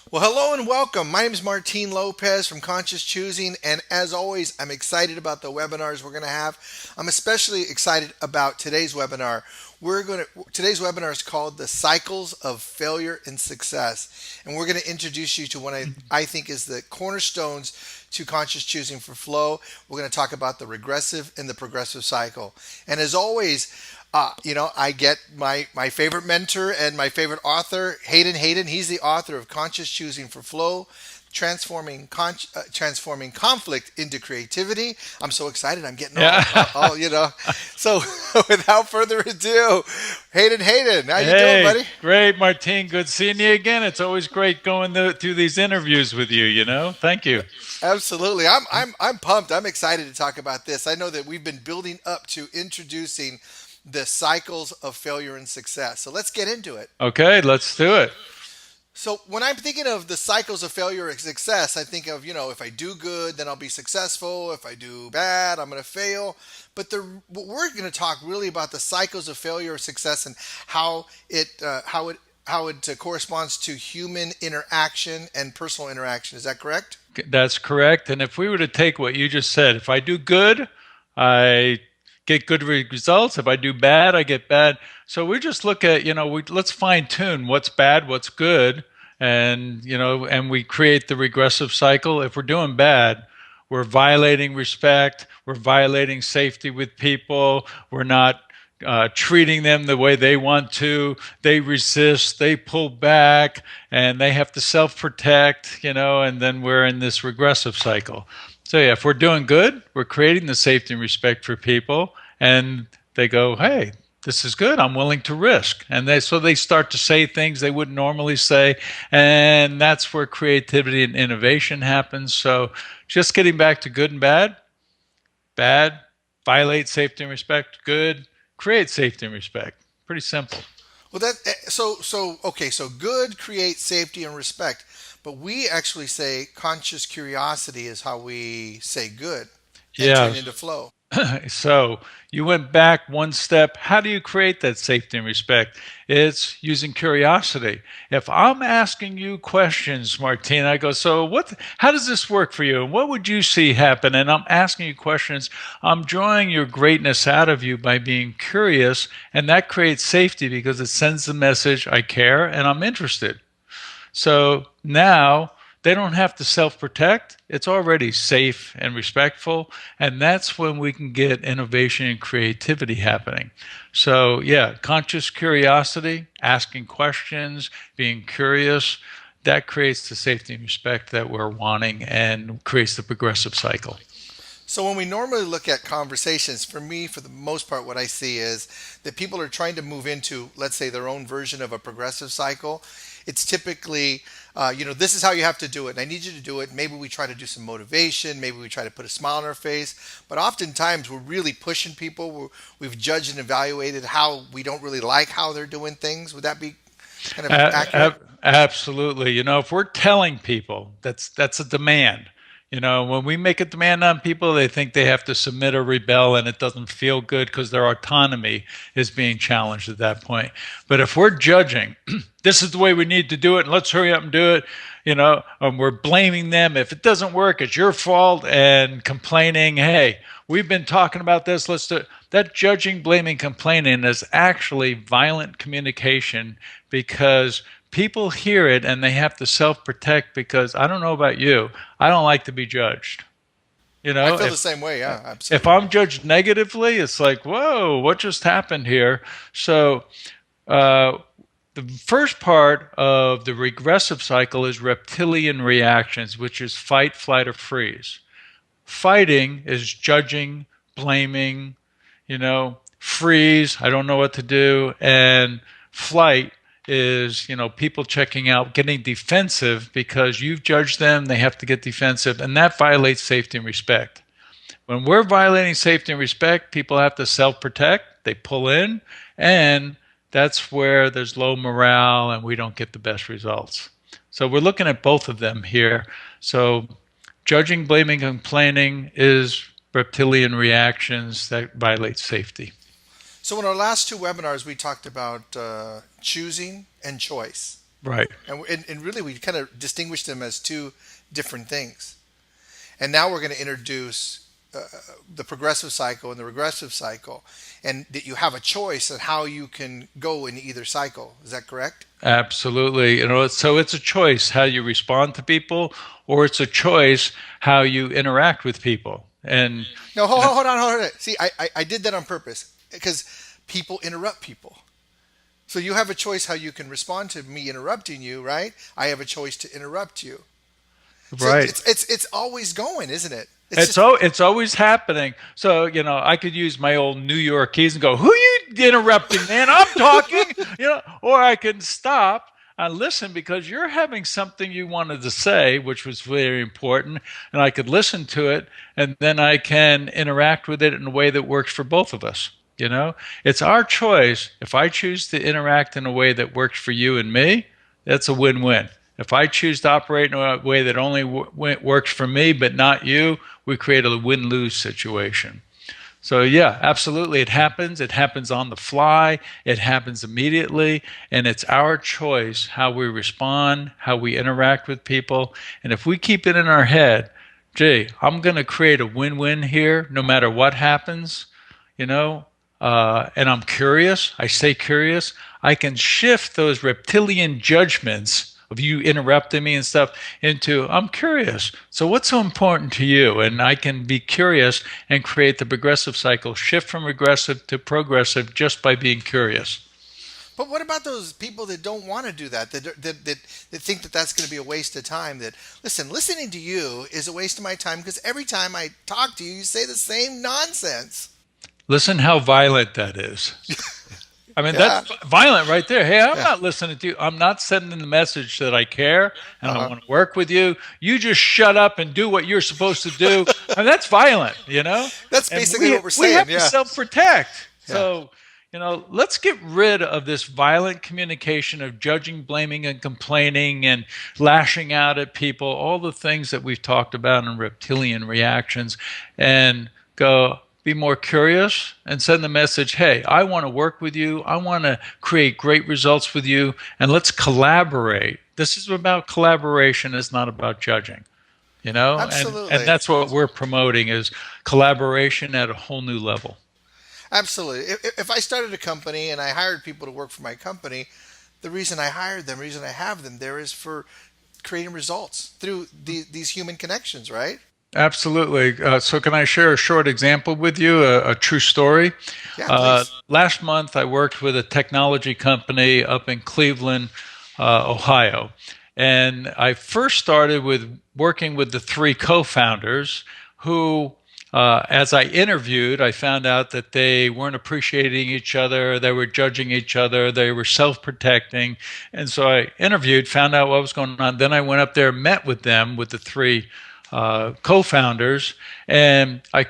Well, hello and welcome. My name is Martin Lopez from Conscious Choosing, and as always, I'm excited about the webinars we're going to have. I'm especially excited about today's webinar. Today's webinar is called "The Cycles of Failure and Success," and we're going to introduce you to one I think is the cornerstones to conscious choosing for flow. We're going to talk about the regressive and the progressive cycle. And as always, I get my favorite mentor and my favorite author, Hayden. He's the author of Conscious Choosing for Flow, transforming conflict into creativity. I'm so excited. I'm getting Yeah. all. So without further ado, Hayden, how you doing, Hey, buddy? great, Martine. Good seeing you again. It's always great going through these interviews with you. Thank you. Absolutely. I'm pumped. I'm excited to talk about this. I know that we've been building up to introducing the cycles of failure and success. So let's get into it. Okay, let's do it. So when I'm thinking of the cycles of failure and success, I think of, if I do good, then I'll be successful. If I do bad, I'm going to fail. But we're going to talk really about the cycles of failure or success and how it corresponds to human interaction and personal interaction. Is that correct? That's correct. And if we were to take what you just said, if I do good, I get good results. If I do bad, I get bad. So we just look at, let's fine tune what's bad, what's good, and we create the regressive cycle. If we're doing bad, we're violating respect, we're violating safety with people, we're not treating them the way they want to. They resist, they pull back, and they have to self protect, and then we're in this regressive cycle. So, yeah, if we're doing good, we're creating the safety and respect for people, and they go, hey, this is good. I'm willing to risk. And they start to say things they wouldn't normally say. And that's where creativity and innovation happens. So just getting back to good and bad, bad, violate safety and respect, good, create safety and respect. Pretty simple. Well, okay. So good creates safety and respect, but we actually say conscious curiosity is how we say good, Yeah. entering into flow. So you went back one step. How do you create that safety and respect? It's using curiosity. If I'm asking you questions, Martine, I go, so what? How does this work for you? And what would you see happen? And I'm asking you questions. I'm drawing your greatness out of you by being curious, and that creates safety because it sends the message I care and I'm interested. So now they don't have to self protect. It's already safe and respectful. And that's when we can get innovation and creativity happening. So, yeah, conscious curiosity, asking questions, being curious, that creates the safety and respect that we're wanting and creates the progressive cycle. So when we normally look at conversations, for me, for the most part, what I see is that people are trying to move into, let's say, their own version of a progressive cycle. It's typically, this is how you have to do it, and I need you to do it. Maybe we try to do some motivation. Maybe we try to put a smile on our face. But oftentimes, we're really pushing people. We've judged and evaluated how we don't really like how they're doing things. Would that be kind of accurate? Absolutely. If we're telling people that's a demand. When we make a demand on people, they think they have to submit or rebel, and it doesn't feel good because their autonomy is being challenged at that point. But if we're judging, this is the way we need to do it, and let's hurry up and do it, and we're blaming them. If it doesn't work, it's your fault, and complaining, hey, we've been talking about this, let's do it. That judging, blaming, complaining is actually violent communication because people hear it and they have to self protect because I don't know about you, I don't like to be judged. You I know, feel the if same way. Yeah, if absolutely. I'm judged negatively, it's like, whoa, what just happened here? So, uh, the first part of the regressive cycle is reptilian reactions, which is fight, flight, or freeze. Fighting is judging, blaming, freeze, I don't know what to do, and flight is, people checking out, getting defensive because you've judged them, they have to get defensive, and that violates safety and respect. When we're violating safety and respect, people have to self protect, they pull in, and that's where there's low morale and we don't get the best results. So we're looking at both of them here. So judging, blaming, complaining is reptilian reactions that violate safety. So in our last two webinars, we talked about choosing and choice. Right. And really, we kind of distinguish them as two different things. And now we're going to introduce the progressive cycle and the regressive cycle, and that you have a choice on how you can go in either cycle. Is that correct? Absolutely. So it's a choice how you respond to people, or it's a choice how you interact with people. And No, you know, hold on. See, I did that on purpose because people interrupt people. So you have a choice how you can respond to me interrupting you, right? I have a choice to interrupt you. So right. it's always going, isn't it? It's just It's always happening. So, I could use my old New Yorkese and go, "Who you interrupting, man? I'm talking." Or I can stop and listen because you're having something you wanted to say, which was very important, and I could listen to it, and then I can interact with it in a way that works for both of us. It's our choice. If I choose to interact in a way that works for you and me, that's a win-win. If I choose to operate in a way that only works for me but not you, we create a win-lose situation. So yeah, absolutely, it happens. It happens on the fly. It happens immediately, and it's our choice how we respond, how we interact with people. And if we keep it in our head, gee, I'm going to create a win-win here, no matter what happens, you know, and I'm curious. I stay curious. I can shift those reptilian judgments of you interrupting me and stuff into I'm curious. So what's so important to you? And I can be curious and create the progressive cycle, shift from regressive to progressive just by being curious. But what about those people that don't want to do that? That think that that's going to be a waste of time. That listen, listening to you is a waste of my time because every time I talk to you, you say the same nonsense. Listen how violent that is. I mean, Yeah, that's violent right there. Hey, I'm yeah. not listening to you. I'm not sending the message that I care and Uh I huh. want to work with you. You just shut up and do what you're supposed to do. And that's violent. That's And basically we what we're we saying. have to Yeah, self-protect. yeah. So, let's get rid of this violent communication of judging, blaming, and complaining and lashing out at people, all the things that we've talked about in reptilian reactions, and go be more curious and send the message, hey, I want to work with you. I want to create great results with you, and let's collaborate. This is about collaboration. It's not about judging, and Absolutely. that's what we're promoting is collaboration at a whole new level. Absolutely. If I started a company and I hired people to work for my company, the reason I hired them, the reason I have them there is for creating results through these human connections, right? Absolutely. So, can I share a short example with you, a true story? Yeah, please. Last month, I worked with a technology company up in Cleveland, Ohio. And I first started with working with the three co founders who, as I interviewed, I found out that they weren't appreciating each other, they were judging each other, they were self protecting. And so I interviewed, found out what was going on. Then I went up there, met with them, with the three co-founders, and I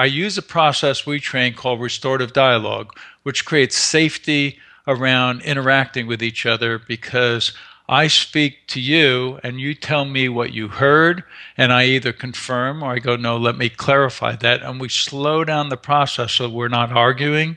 use a process we train called restorative dialogue, which creates safety around interacting with each other because I speak to you and you tell me what you heard, and I either confirm or I go, no, let me clarify that. And we slow down the process so we're not arguing.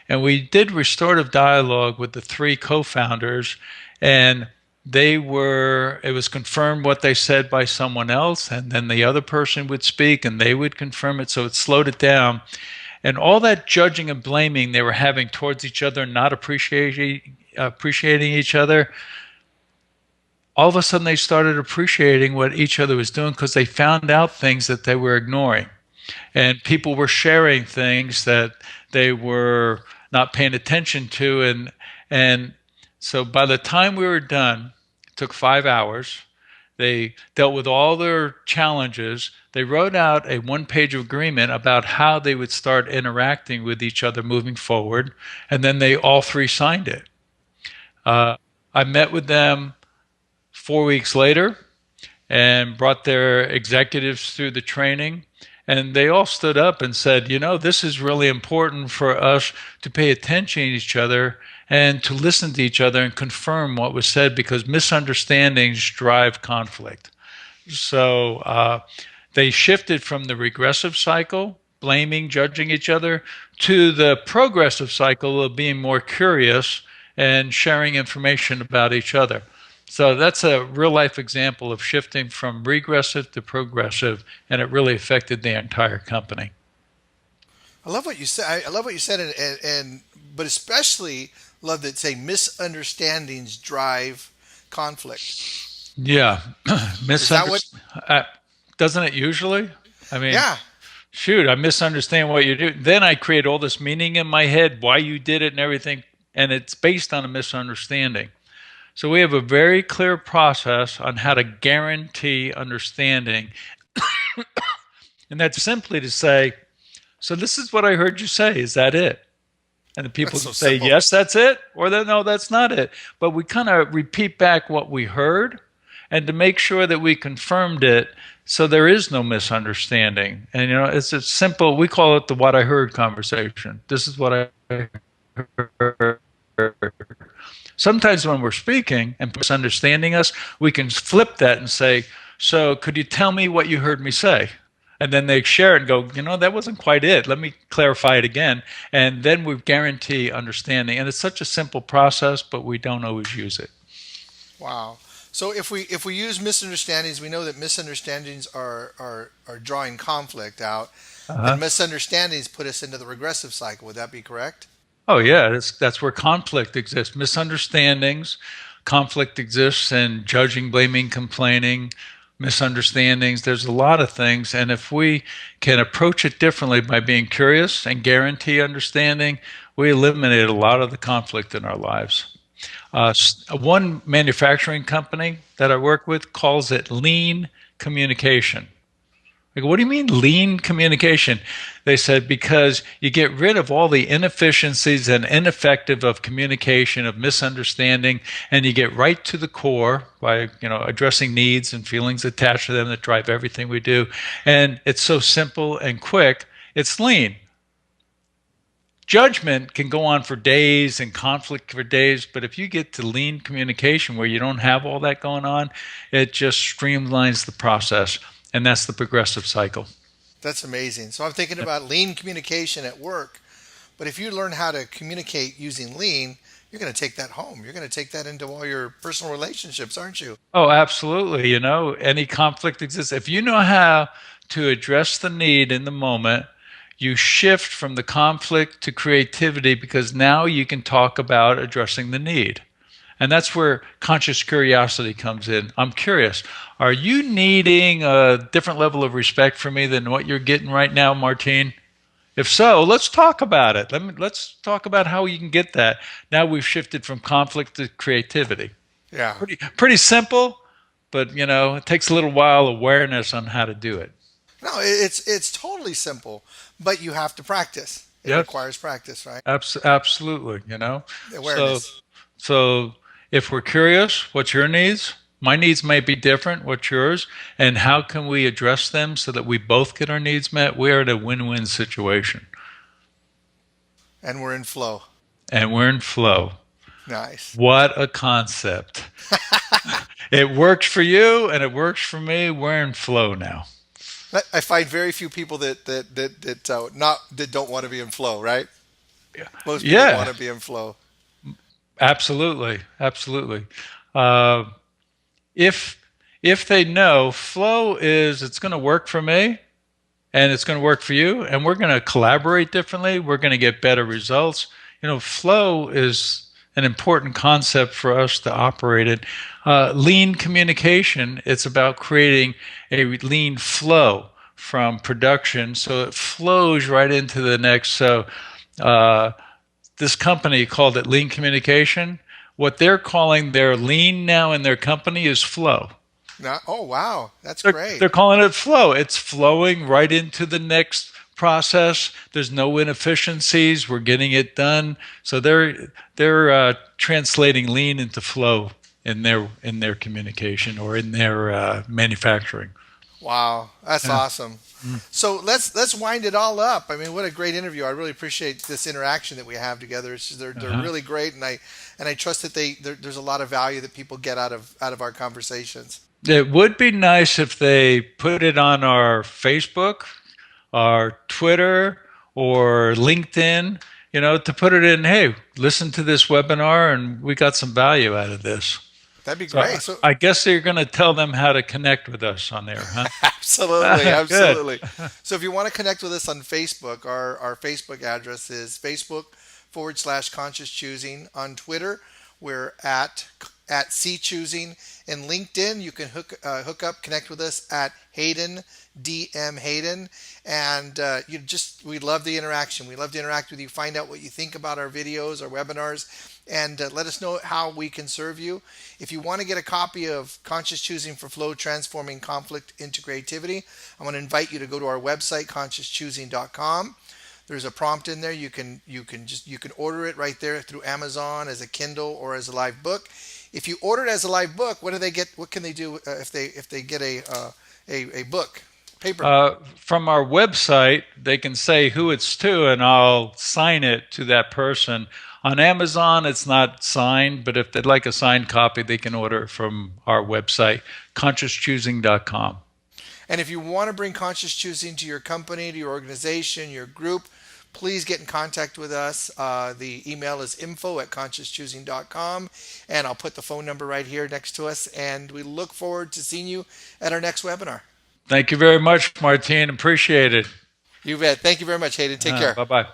And we did restorative dialogue with the three co founders, and it was confirmed what they said by someone else, and then the other person would speak and they would confirm it. So it slowed it down. And all that judging and blaming they were having towards each other, not appreciating each other, all of a sudden they started appreciating what each other was doing because they found out things that they were ignoring. And people were sharing things that they were not paying attention to. And so by the time we were done, it took 5 hours. They dealt with all their challenges. They wrote out a one-page agreement about how they would start interacting with each other moving forward. And then they all three signed it. Uh, I met with them 4 weeks later and brought their executives through the training. And they all stood up and said, this is really important for us to pay attention to each other and to listen to each other and confirm what was said because misunderstandings drive conflict. So they shifted from the regressive cycle, blaming, judging each other, to the progressive cycle of being more curious and sharing information about each other. So that's a real life example of shifting from regressive to progressive, and it really affected the entire company. I love what you said. I love what you said, and but especially love that say misunderstandings drive conflict. Yeah, Is that what? misunderstand. Doesn't it usually? I mean, Yeah, shoot, I misunderstand what you do. Then I create all this meaning in my head, why you did it and everything, and it's based on a misunderstanding. So we have a very clear process on how to guarantee understanding, and that's simply to say, so this is what I heard you say. Is that it? And the people that's so say, simple. yes, that's it, or then, no, that's not it. But we kind of repeat back what we heard and to make sure that we confirmed it so there is no misunderstanding. And, it's a simple, we call it the what I heard conversation. This is what I heard. Sometimes when we're speaking and misunderstanding us, we can flip that and say, so could you tell me what you heard me say? And then they share it and go, that wasn't quite it. Let me clarify it again. And then we guarantee understanding. And it's such a simple process, but we don't always use it. Wow. So if we use misunderstandings, we know that misunderstandings are drawing conflict out, and Uh-huh. misunderstandings put us into the regressive cycle. Would that be correct? Oh, yeah, that's where conflict exists. Misunderstandings, conflict exists, and judging, blaming, complaining, misunderstandings. There's a lot of things. And if we can approach it differently by being curious and guarantee understanding, we eliminate a lot of the conflict in our lives. One manufacturing company that I work with calls it lean communication. Like, what do you mean lean communication? They said because you get rid of all the inefficiencies and ineffective of communication, of misunderstanding, and you get right to the core by addressing needs and feelings attached to them that drive everything we do. And it's so simple and quick. It's lean. Judgment can go on for days and conflict for days, but if you get to lean communication where you don't have all that going on, it just streamlines the process. And that's the progressive cycle. That's amazing. So I'm thinking about lean communication at work, but if you learn how to communicate using lean, you're going to take that home. You're going to take that into all your personal relationships, aren't you? Oh, absolutely. Any conflict exists. If you know how to address the need in the moment, you shift from the conflict to creativity because now you can talk about addressing the need. And that's where conscious curiosity comes in. I'm curious. Are you needing a different level of respect for me than what you're getting right now, Martine? If so, let's talk about it. Let's talk about how you can get that. Now we've shifted from conflict to creativity. Yeah. Pretty simple, but it takes a little while awareness on how to do it. No, it's totally simple, but you have to practice. It Yep, requires practice, right? absolutely. So Awareness. so if we're curious, what's your needs? My needs may be different. What's yours? And how can we address them so that we both get our needs met? We're in a win-win situation, And we're in flow. and we're in flow. Nice. What a concept! It works for you, and it works for me. We're in flow now. I find very few people that don't want to be in flow, right? Most people want Yeah, to be in flow. absolutely, absolutely. Uh, if if they know flow is it's going to work for me and it's going to work for you and we're going to collaborate differently, we're going to get better results. Flow is an important concept for us to operate in. Lean communication, it's about creating a lean flow from production so it flows right into the next. So uh, this company called it lean communication. What they're calling their lean now in their company is flow. Not, oh wow, that's They're great. calling it flow. It's flowing right into the next process. There's no inefficiencies. We're getting it done. So they're translating lean into flow in their communication or in their manufacturing. Wow, that's Yeah. awesome. So let's wind it all up. I mean, what a great interview. I really appreciate this interaction that we have together. They're Uh-huh. really great, and I trust that there's a lot of value that people get out of our conversations. It would be nice if they put it on our Facebook, our Twitter, or LinkedIn, to put it in, hey, listen to this webinar and we got some value out of this. That'd be So great. So I guess you're going to tell them how to connect with us on there, huh? absolutely, Good. absolutely. So if you want to connect with us on Facebook, our Facebook address is Facebook/conscious choosing. On Twitter, we're at C choosing. In LinkedIn, you can hook up, connect with us at Hayden D.M. Hayden, and we love the interaction. We love to interact with you, find out what you think about our videos, our webinars, and let us know how we can serve you. If you want to get a copy of Conscious Choosing for Flow, Transforming Conflict into Creativity, I want to invite you to go to our website, consciouschoosing.com. There's a prompt in there. You can order it right there through Amazon as a Kindle or as a live book. If you order it as a live book, what do they get? What can they do if they get a book, paper book? From our website, they can say who it's to, and I'll sign it to that person. On Amazon, it's not signed, but if they'd like a signed copy, they can order it from our website, consciouschoosing.com. And if you want to bring conscious choosing to your company, to your organization, your group, please get in contact with us. The email is info@consciouschoosing.com, and I'll put the phone number right here next to us. And we look forward to seeing you at our next webinar. Thank you very much, Martine. Appreciate it. You bet. Thank you very much, Hayden. Take care. Bye bye.